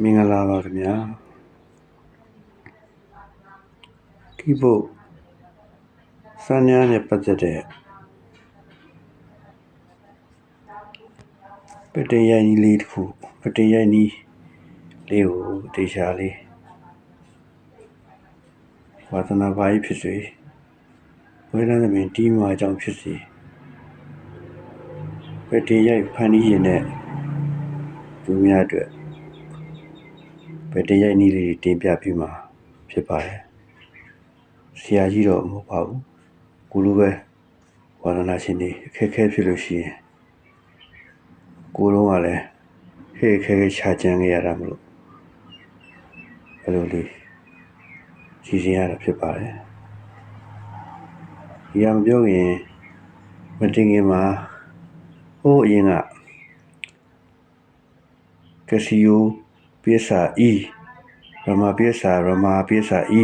မင်္ဂလာပါခင်ဗျာကီးဘုတ်စမ်းများနဲ့ပတ်သက်တဲ့ပတင်ရိုက်နည်းလေးတစ်ခုပတင်ရိုက်နည်းလေးကိုတေချာလေးဝါသနာပါကြီးဖြစ်စေဝိရဏသမင်တီးမှာအကြောင်းဖြစ်စေပတင်ရိုက်ဖန်တီးရင်တဲ့သူများအတွက်ပတင်ရိုက်နည်းလေးတင်ပြပြီးမှာဖြစ်ပါတယ်ဆရာကြီးတော့မဟုတ်ပါဘူးကိုလိုပဲဝါသနာရှင်တွေအခက်အခဲဖြစ်လို့ရှိရင်ကိုလုံးကလည်းခဲချာကြံခဲ့ရတာမလို့အဲ့လိုလေးစီစဉ်ရတာဖြစ်ပါတယ်ဒီကမပြောရင်မတင်ခင်မှာဟိုးအရင်ကကစီယိုပိစာအီရမပိစာအီ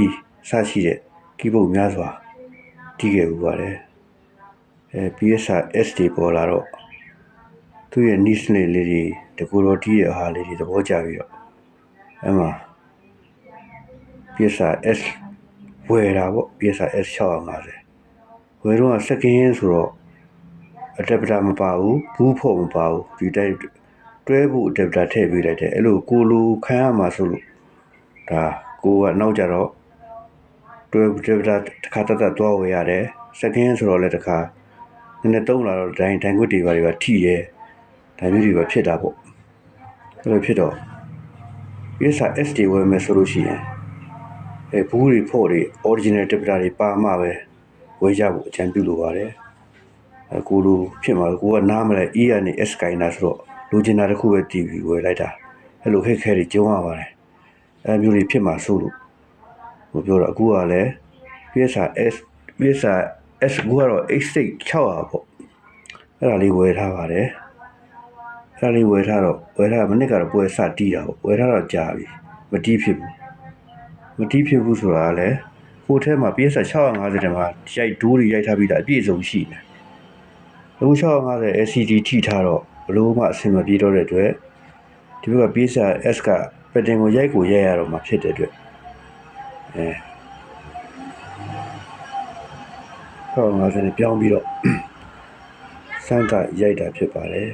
စရှိတဲ့ကီးဘုတ်များစွာတီးခဲ့ဥပါတယ်PSA SD ပေါ်လာတော့သူ့ရဲ့ niche လေးတွေတကူတော်တီးရဲ့အားလေးတွေသဘောကျပြီးတော့အဲ့မှာ PSA S ဝယ်တာပေါ့ PSA S 650ဝယ်တော့စက်ကင်းဆိုတော့အတက်ပတာမပါဘူးဖို့မပါဘူးဒီတိုက်တွဲဖို့အတက်ပတာထည့်ပေးလိုက်တယ်အဲ့လိုကိုလိုခံရမှာဆိုလို့ဒါကိုကနောက်ကြတော့တွဲအတက်ပတာတစ်ခါတတ်သွားဝယ်ရတယ်စက်ကင်းဆိုတော့လည်းတစ်ခါနည်းနည်းတုံးလာတော့ဒိုင်ခွတ်တွေပါထိတယ်ဒါမျိုးတွေပါဖြစ်တာပေါ့အဲ့လိုဖြစ်တော့ PSA SD ဝယ်မယ်ဆိုလို့ရှိရင်ဘူးတွေဖို့တွေ original တက်ပတာတွေပါမှပဲဝယ်ကြဖို့အကြံပြုလိုပါတယ်ကိုလိုဖြစ်မှာကိုကနားမလဲ E ကနေ S ကိုင်းတာဆိုတော့လိုချင်တာတစ်ခုပဲတီးပြီးဝယ်လိုက်တာအဲ့လိုခက်ခဲတွေကြုံရပါတယ်အဲ့မျိုးတွေဖြစ်မှာစိုးလို့ဟိုပြောတော့အခုကလည်း PSA S ကူကတော့ H6 600ပေါ့အဲ့ဒါလေးဝယ်ထားပါတယ်အဲ့ဒါလေးဝယ်ထားမနစ်ကတော့ပွဲစတီးတာပေါ့ဝယ်ထားတော့ကြာပြီမတီးဖြစ်ဘူးဆိုတာကလည်းဟိုထဲမှာ PSA 650ထဲမှာရိုက်ဒိုးတွေရိုက်ထားပြီးတာအပြည့်စုံရှိတယ်အခု650 LCD ထိထားတော့ဘလို့မှအဆင်မပြေတော့တဲ့အတွက်ဒီဘက်က PSA S ကပတင်ကိုရိုက်ရတော့မှဖြစ်တဲ့အတွက်650နဲ့ပြောင်းပြီးတော့စမ်းကရိုက်တာဖြစ်ပါတယ်